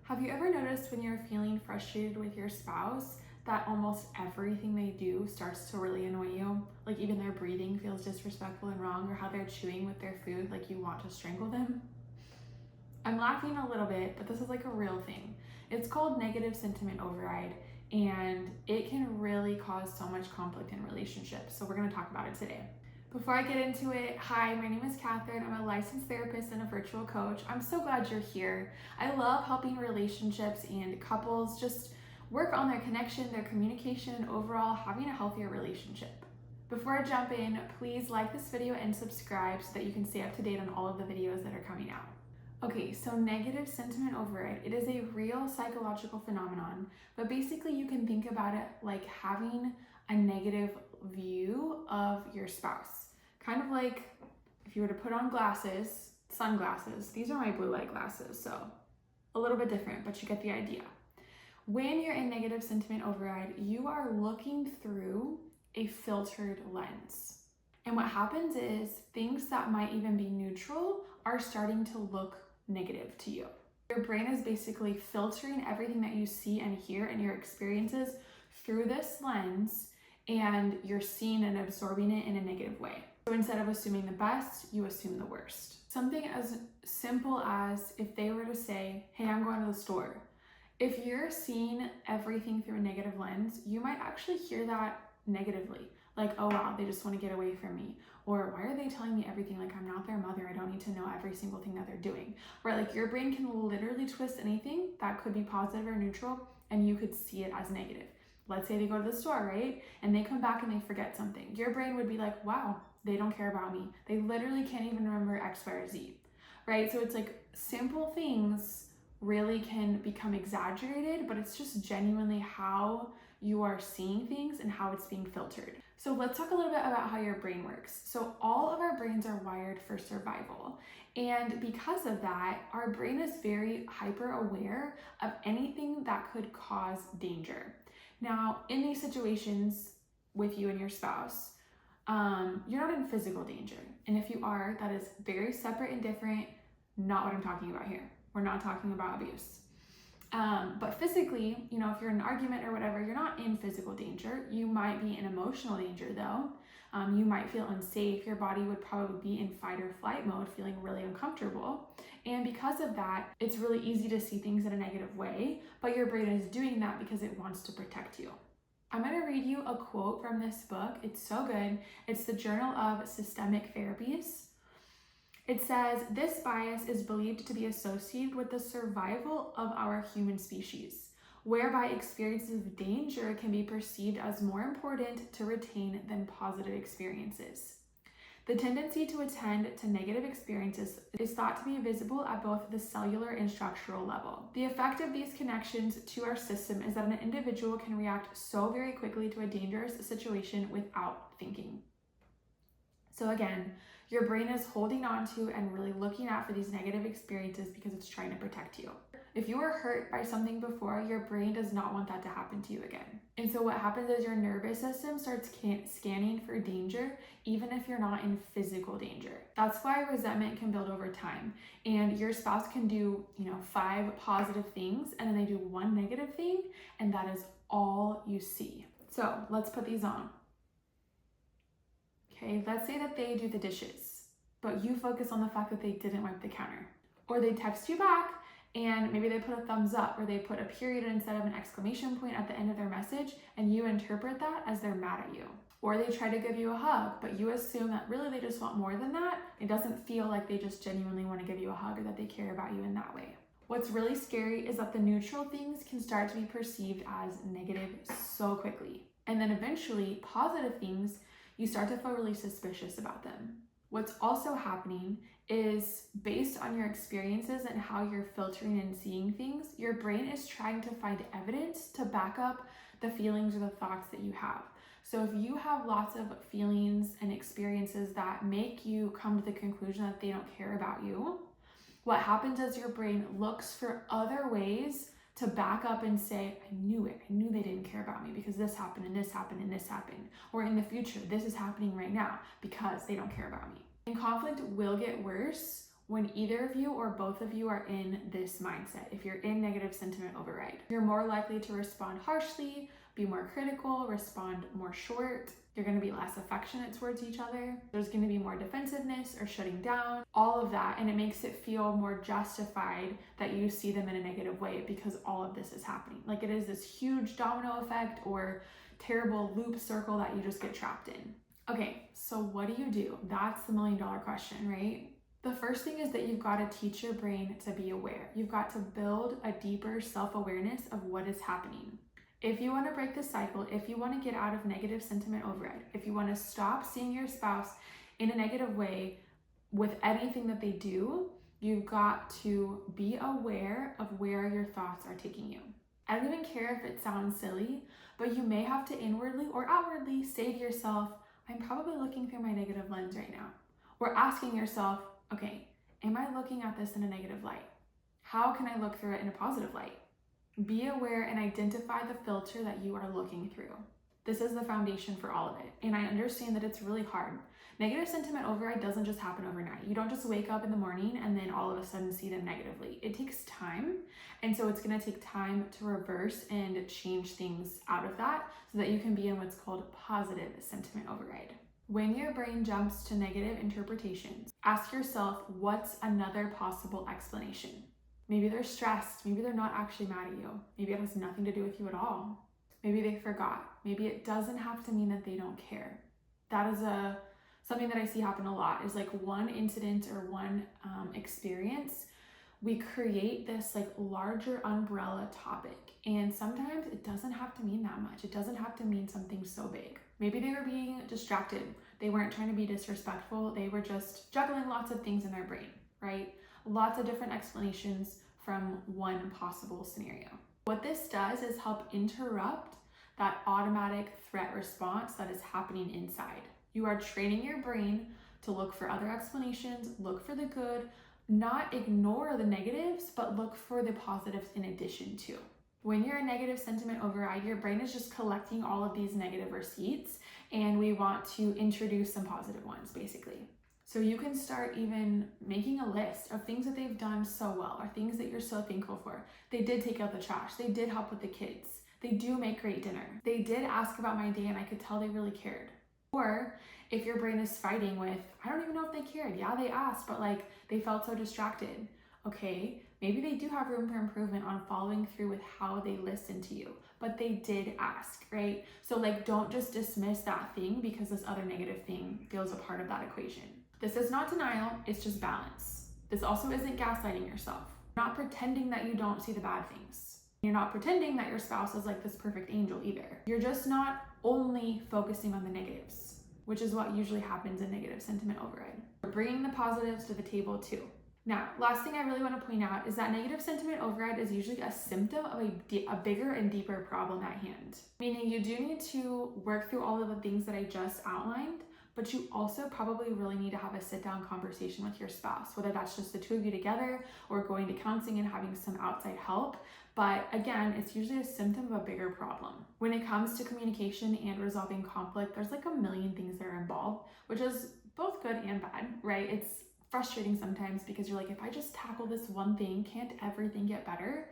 Have you ever noticed when you're feeling frustrated with your spouse that almost everything they do starts to really annoy you? Like even their breathing feels disrespectful and wrong, or how they're chewing with their food like you want to strangle them? I'm laughing a little bit, but this is like a real thing. It's called negative sentiment override, and it can really cause so much conflict in relationships. So we're going to talk about it today. Before I get into it, hi, my name is Catherine. I'm a licensed therapist and a virtual coach. I'm so glad you're here. I love helping relationships and couples just work on their connection, their communication, and overall having a healthier relationship. Before I jump in, please like this video and subscribe so that you can stay up to date on all of the videos that are coming out. Okay, so negative sentiment override, it is a real psychological phenomenon, but basically you can think about it like having a negative view of your spouse. Kind of like if you were to put on glasses, sunglasses. These are my blue light glasses, so a little bit different, but you get the idea. When you're in negative sentiment override, you are looking through a filtered lens. And what happens is things that might even be neutral are starting to look negative to you. Your brain is basically filtering everything that you see and hear and your experiences through this lens, and you're seeing and absorbing it in a negative way. So instead of assuming the best, you assume the worst. Something as simple as if they were to say, hey, I'm going to the store. If you're seeing everything through a negative lens, you might actually hear that negatively. Like, oh wow, they just want to get away from me. Or why are they telling me everything like I'm not their mother? I don't need to know every single thing that they're doing. Right? Like your brain can literally twist anything that could be positive or neutral, and you could see it as negative. Let's say they go to the store, right? And they come back and they forget something. Your brain would be like, wow, they don't care about me. They literally can't even remember X, Y, or Z, right? So it's like simple things really can become exaggerated, but it's just genuinely how you are seeing things and how it's being filtered. So let's talk a little bit about how your brain works. So all of our brains are wired for survival. And because of that, our brain is very hyper aware of anything that could cause danger. Now, in these situations with you and your spouse, you're not in physical danger. And if you are, that is very separate and different, not what I'm talking about here. We're not talking about abuse. But physically, if you're in an argument or whatever, you're not in physical danger. You might be in emotional danger though. You might feel unsafe. Your body would probably be in fight or flight mode, feeling really uncomfortable. And because of that, it's really easy to see things in a negative way, but your brain is doing that because it wants to protect you. I'm going to read you a quote from this book. It's so good. It's the Journal of Systemic Therapies. It says, this bias is believed to be associated with the survival of our human species, whereby experiences of danger can be perceived as more important to retain than positive experiences. The tendency to attend to negative experiences is thought to be visible at both the cellular and structural level. The effect of these connections to our system is that an individual can react so very quickly to a dangerous situation without thinking. So again, your brain is holding on to and really looking out for these negative experiences because it's trying to protect you. If you were hurt by something before, your brain does not want that to happen to you again. And so what happens is your nervous system starts scanning for danger, even if you're not in physical danger. That's why resentment can build over time. And your spouse can do, 5 positive things, and then they do 1 negative thing, and that is all you see. So let's put these on. Okay, let's say that they do the dishes, but you focus on the fact that they didn't wipe the counter. Or they text you back and maybe they put a thumbs up, or they put a period instead of an exclamation point at the end of their message, and you interpret that as they're mad at you. Or they try to give you a hug, but you assume that really they just want more than that. It doesn't feel like they just genuinely want to give you a hug or that they care about you in that way. What's really scary is that the neutral things can start to be perceived as negative so quickly. And then eventually, positive things, you start to feel really suspicious about them. What's also happening is based on your experiences and how you're filtering and seeing things, your brain is trying to find evidence to back up the feelings or the thoughts that you have. So if you have lots of feelings and experiences that make you come to the conclusion that they don't care about you, what happens is your brain looks for other ways to back up and say, I knew it. I knew they didn't care about me because this happened and this happened and this happened. Or in the future, this is happening right now because they don't care about me. And conflict will get worse when either of you or both of you are in this mindset. If you're in negative sentiment override, you're more likely to respond harshly, be more critical, respond more short. You're going to be less affectionate towards each other. There's going to be more defensiveness or shutting down, all of that. And it makes it feel more justified that you see them in a negative way because all of this is happening. Like it is this huge domino effect or terrible loop circle that you just get trapped in. Okay, so what do? That's the $1 million question, right? The first thing is that you've got to teach your brain to be aware. You've got to build a deeper self-awareness of what is happening. If you want to break the cycle, if you want to get out of negative sentiment override, if you want to stop seeing your spouse in a negative way with anything that they do, you've got to be aware of where your thoughts are taking you. I don't even care if it sounds silly, but you may have to inwardly or outwardly say to yourself, I'm probably looking through my negative lens right now. Or asking yourself, okay, am I looking at this in a negative light? How can I look through it in a positive light? Be aware and identify the filter that you are looking through. This is the foundation for all of it. And I understand that it's really hard. Negative sentiment override doesn't just happen overnight. You don't just wake up in the morning and then all of a sudden see them negatively. It takes time. And so it's going to take time to reverse and change things out of that so that you can be in what's called positive sentiment override. When your brain jumps to negative interpretations, ask yourself, what's another possible explanation? Maybe they're stressed. Maybe they're not actually mad at you. Maybe it has nothing to do with you at all. Maybe they forgot. Maybe it doesn't have to mean that they don't care. That is something that I see happen a lot is like one incident or one experience. We create this like larger umbrella topic. And sometimes it doesn't have to mean that much. It doesn't have to mean something so big. Maybe they were being distracted. They weren't trying to be disrespectful. They were just juggling lots of things in their brain, right? Lots of different explanations from one possible scenario. What this does is help interrupt that automatic threat response that is happening inside. You are training your brain to look for other explanations, look for the good, not ignore the negatives, but look for the positives in addition to. When you're in negative sentiment override, your brain is just collecting all of these negative receipts, and we want to introduce some positive ones, basically. So you can start even making a list of things that they've done so well, or things that you're so thankful for. They did take out the trash. They did help with the kids. They do make great dinner. They did ask about my day and I could tell they really cared. Or if your brain is fighting with, I don't even know if they cared. Yeah, they asked, but like they felt so distracted. Okay, maybe they do have room for improvement on following through with how they listen to you, but they did ask, right? So like don't just dismiss that thing because this other negative thing feels a part of that equation. This is not denial, it's just balance. This also isn't gaslighting yourself. You're not pretending that you don't see the bad things. You're not pretending that your spouse is like this perfect angel either. You're just not only focusing on the negatives, which is what usually happens in negative sentiment override. We're bringing the positives to the table too. Now, last thing I really want to point out is that negative sentiment override is usually a symptom of a bigger and deeper problem at hand. Meaning you do need to work through all of the things that I just outlined, but you also probably really need to have a sit-down conversation with your spouse, whether that's just the two of you together or going to counseling and having some outside help. But again, it's usually a symptom of a bigger problem. When it comes to communication and resolving conflict, there's like a million things that are involved, which is both good and bad, right? It's frustrating sometimes because you're like, if I just tackle this one thing, can't everything get better?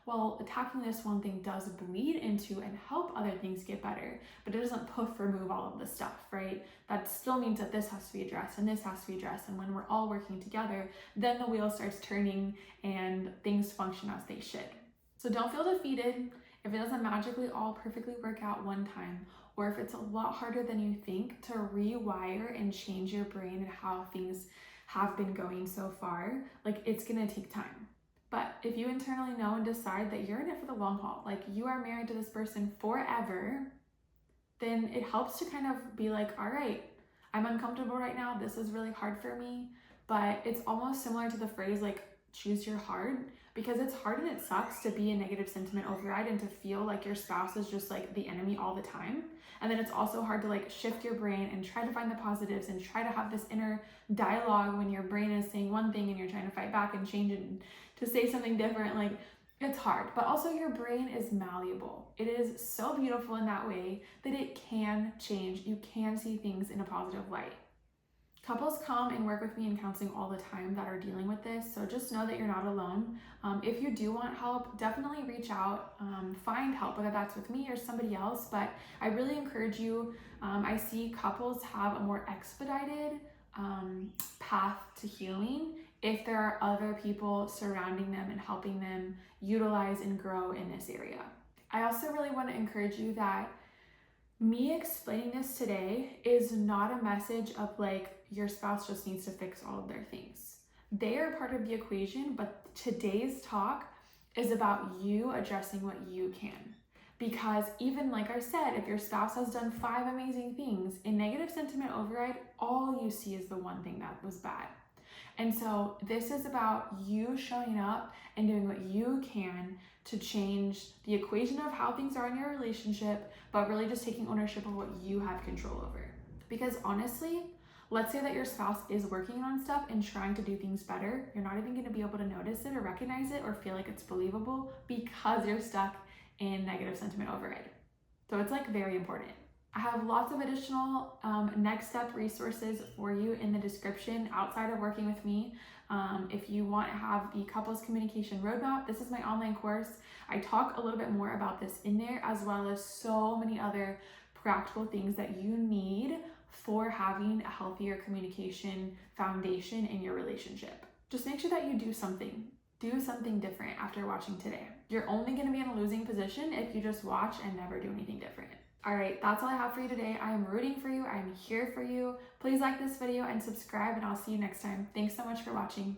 Well, attacking this one thing does bleed into and help other things get better, but it doesn't remove all of the stuff, right? That still means that this has to be addressed and this has to be addressed. And when we're all working together, then the wheel starts turning and things function as they should. So don't feel defeated if it doesn't magically all perfectly work out one time, or if it's a lot harder than you think to rewire and change your brain and how things have been going so far. Like, it's gonna take time. But if you internally know and decide that you're in it for the long haul, like you are married to this person forever, then it helps to kind of be like, all right, I'm uncomfortable right now. This is really hard for me. But it's almost similar to the phrase like, choose your hard, because it's hard and it sucks to be a negative sentiment override and to feel like your spouse is just like the enemy all the time. And then it's also hard to like shift your brain and try to find the positives and try to have this inner dialogue when your brain is saying one thing and you're trying to fight back and change it to say something different. Like, it's hard, but also your brain is malleable. It is so beautiful in that way that it can change. You can see things in a positive light. Couples come and work with me in counseling all the time that are dealing with this, so just know that you're not alone. If you do want help, definitely reach out, find help, whether that's with me or somebody else, but I really encourage you. I see couples have a more expedited path to healing if there are other people surrounding them and helping them utilize and grow in this area. I also really want to encourage you that me explaining this today is not a message of like your spouse just needs to fix all of their things. They are part of the equation, but today's talk is about you addressing what you can. Because even like I said, if your spouse has done 5 amazing things, in negative sentiment override, all you see is the one thing that was bad. And so this is about you showing up and doing what you can to change the equation of how things are in your relationship, but really just taking ownership of what you have control over. Because honestly, let's say that your spouse is working on stuff and trying to do things better. You're not even going to be able to notice it or recognize it or feel like it's believable because you're stuck in negative sentiment override. So it's like very important. I have lots of additional next step resources for you in the description outside of working with me. If you want to have the couples communication roadmap, this is my online course. I talk a little bit more about this in there, as well as so many other practical things that you need for having a healthier communication foundation in your relationship. Just make sure that you do something different after watching today. You're only going to be in a losing position if you just watch and never do anything different. All right, that's all I have for you today. I am rooting for you. I am here for you. Please like this video and subscribe, and I'll see you next time. Thanks so much for watching.